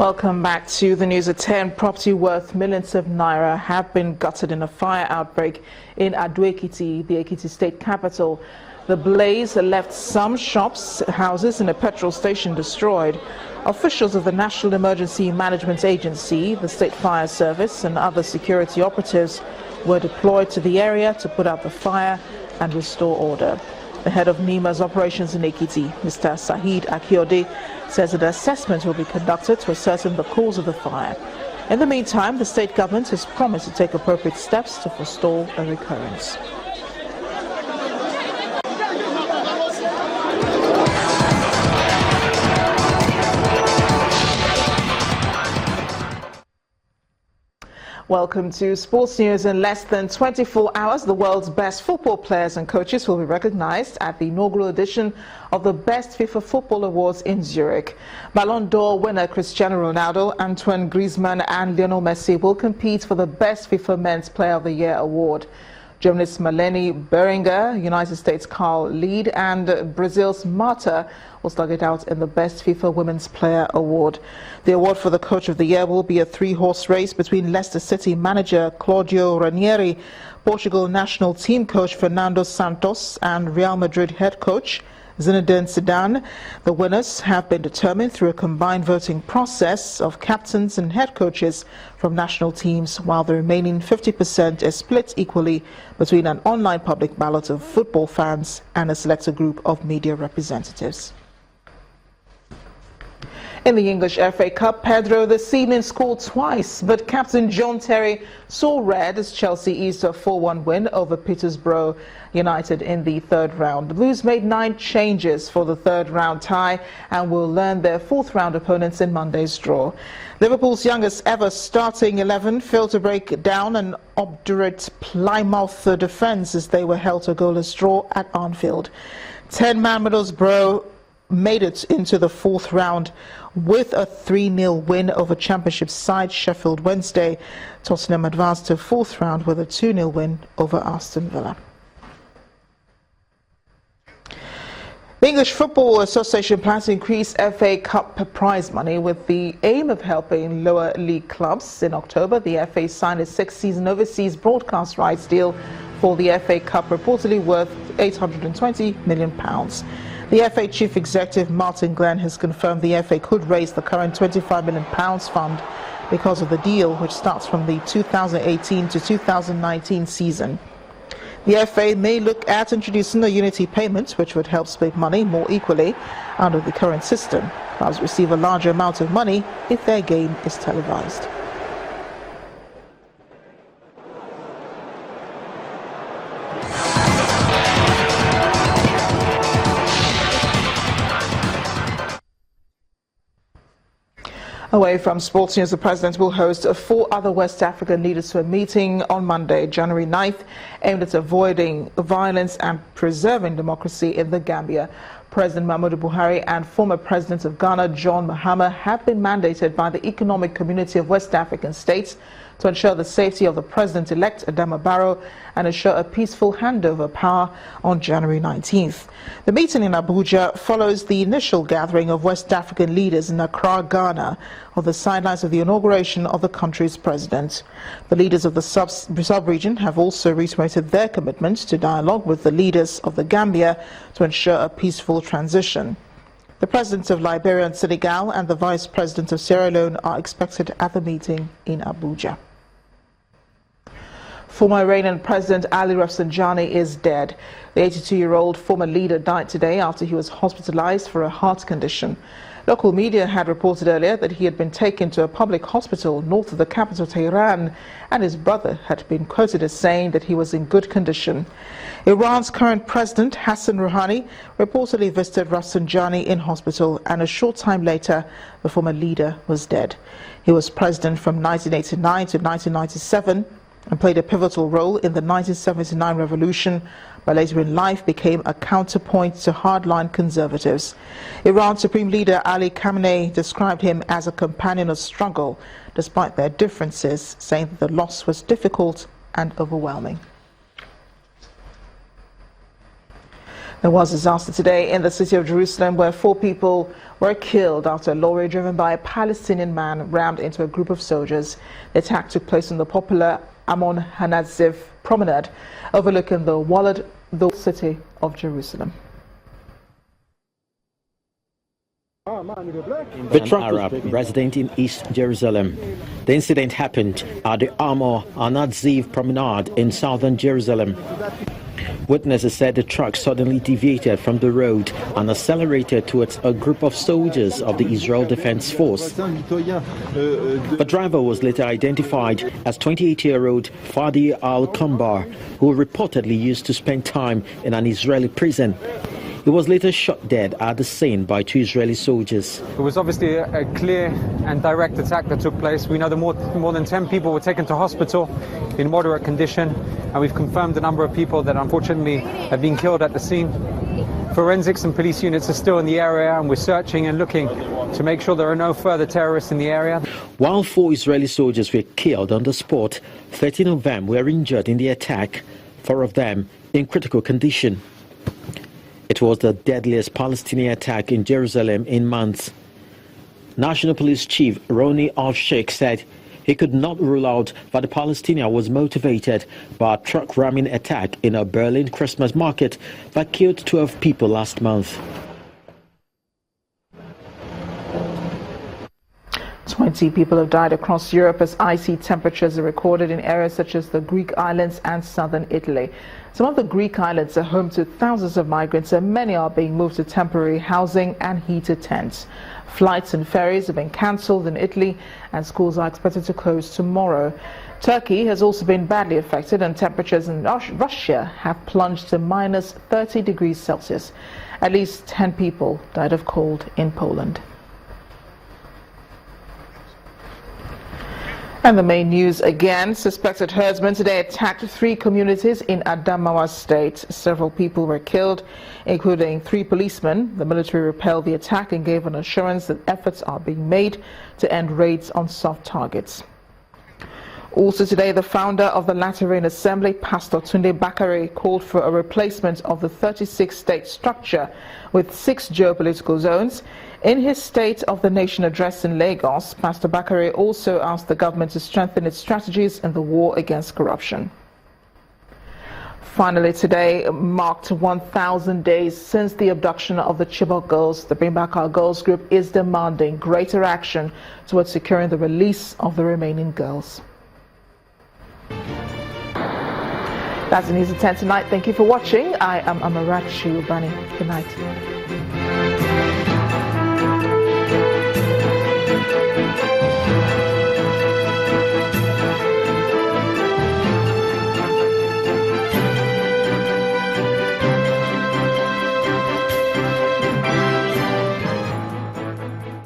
Welcome back to the news at 10. Property worth millions of naira have been gutted in a fire outbreak in Ado-Ekiti, the Ekiti state capital. The blaze left some shops, houses and a petrol station destroyed. Officials of the National Emergency Management Agency, the State Fire Service and other security operatives were deployed to the area to put out the fire and restore order. The head of NEMA's operations in Ekiti, Mr. Sahid Akiode, says an assessment will be conducted to ascertain the cause of the fire. In the meantime, the state government has promised to take appropriate steps to forestall a recurrence. Welcome to Sports News. In less than 24 hours, the world's best football players and coaches will be recognized at the inaugural edition of the Best FIFA Football Awards in Zurich. Ballon d'Or winner Cristiano Ronaldo, Antoine Griezmann and Lionel Messi will compete for the Best FIFA Men's Player of the Year award. Germany's Melanie Beringer, United States' Carl Lied and Brazil's Marta will slug it out in the Best FIFA Women's Player Award. The award for the Coach of the Year will be a three-horse race between Leicester City manager Claudio Ranieri, Portugal national team coach Fernando Santos and Real Madrid head coach Zinedine Zidane. The winners have been determined through a combined voting process of captains and head coaches from national teams, while the remaining 50% is split equally between an online public ballot of football fans and a selected group of media representatives. In the English FA Cup, Pedro this evening scored twice, but captain John Terry saw red as Chelsea eased a 4-1 win over Peterborough United in the third round. The Blues made 9 changes for the third round tie and will learn their fourth round opponents in Monday's draw. Liverpool's youngest ever starting 11 failed to break down an obdurate Plymouth defence as they were held to a goalless draw at Anfield. 10-man Middlesbrough made it into the fourth round with a 3-0 win over Championship side Sheffield Wednesday. Tottenham advanced to fourth round with a 2-0 win over Aston Villa. The English Football Association plans to increase FA Cup prize money with the aim of helping lower league clubs. In October, the FA signed a 6-season overseas broadcast rights deal for the FA Cup, reportedly worth £820 million. The FA Chief Executive Martin Glenn has confirmed the FA could raise the current £25 million fund because of the deal, which starts from the 2018 to 2019 season. The FA may look at introducing a unity payment, which would help split money more equally under the current system. Clubs receive a larger amount of money if their game is televised. Away from sports news, the president will host 4 other West African leaders to a meeting on Monday, January 9th, aimed at avoiding violence and preserving democracy in the Gambia. President Muhammadu Buhari and former President of Ghana, John Mahama, have been mandated by the Economic Community of West African States to ensure the safety of the president-elect Adama Barrow and ensure a peaceful handover of power on January 19th. The meeting in Abuja follows the initial gathering of West African leaders in Accra, Ghana, on the sidelines of the inauguration of the country's president. The leaders of the sub-region have also reiterated their commitment to dialogue with the leaders of the Gambia to ensure a peaceful transition. The presidents of Liberia and Senegal and the vice president of Sierra Leone are expected at the meeting in Abuja. Former Iranian President Ali Rafsanjani is dead. The 82-year-old former leader died today after he was hospitalized for a heart condition. Local media had reported earlier that he had been taken to a public hospital north of the capital Tehran, and his brother had been quoted as saying that he was in good condition. Iran's current president, Hassan Rouhani, reportedly visited Rafsanjani in hospital, and a short time later, the former leader was dead. He was president from 1989 to 1997 and played a pivotal role in the 1979 revolution, but later in life became a counterpoint to hardline conservatives. Iran's Supreme Leader Ali Khamenei described him as a companion of struggle, despite their differences, saying that the loss was difficult and overwhelming. There was disaster today in the city of Jerusalem where 4 people were killed after a lorry driven by a Palestinian man rammed into a group of soldiers. The attack took place in the popular Amon Hanatziv promenade overlooking the city of Jerusalem. The Arab resident in East Jerusalem. The incident happened at the Amon Hanatziv promenade in southern Jerusalem. Witnesses said the truck suddenly deviated from the road and accelerated towards a group of soldiers of the Israel Defense Force. The driver was later identified as 28-year-old Fadi al-Kambar, who reportedly used to spend time in an Israeli prison. He was later shot dead at the scene by 2 Israeli soldiers. It was obviously a clear and direct attack that took place. We know that more than 10 people were taken to hospital in moderate condition, and we've confirmed the number of people that unfortunately have been killed at the scene. Forensics and police units are still in the area, and we're searching and looking to make sure there are no further terrorists in the area. While 4 Israeli soldiers were killed on the spot, 13 of them were injured in the attack, 4 of them in critical condition. It was the deadliest Palestinian attack in Jerusalem in months. National Police Chief Roni Al-Sheikh said he could not rule out that the Palestinian was motivated by a truck ramming attack in a Berlin Christmas market that killed 12 people last month. 20 people have died across Europe as icy temperatures are recorded in areas such as the Greek islands and southern Italy. Some of the Greek islands are home to thousands of migrants, and many are being moved to temporary housing and heated tents. Flights and ferries have been cancelled in Italy, and schools are expected to close tomorrow. Turkey has also been badly affected, and temperatures in Russia have plunged to minus 30 degrees Celsius. At least 10 people died of cold in Poland. And the main news again, suspected herdsmen today attacked 3 communities in Adamawa State. Several people were killed, including 3 policemen. The military repelled the attack and gave an assurance that efforts are being made to end raids on soft targets. Also today, the founder of the Lateran Assembly, Pastor Tunde Bakare, called for a replacement of the 36-state structure with 6 geopolitical zones. In his State of the Nation address in Lagos, Pastor Bakare also asked the government to strengthen its strategies in the war against corruption. Finally, today marked 1,000 days since the abduction of the Chibok girls. The Bring Back Our Girls group is demanding greater action towards securing the release of the remaining girls. That's the news at 10 tonight. Thank you for watching. I am Amarachi Ubani. Good night.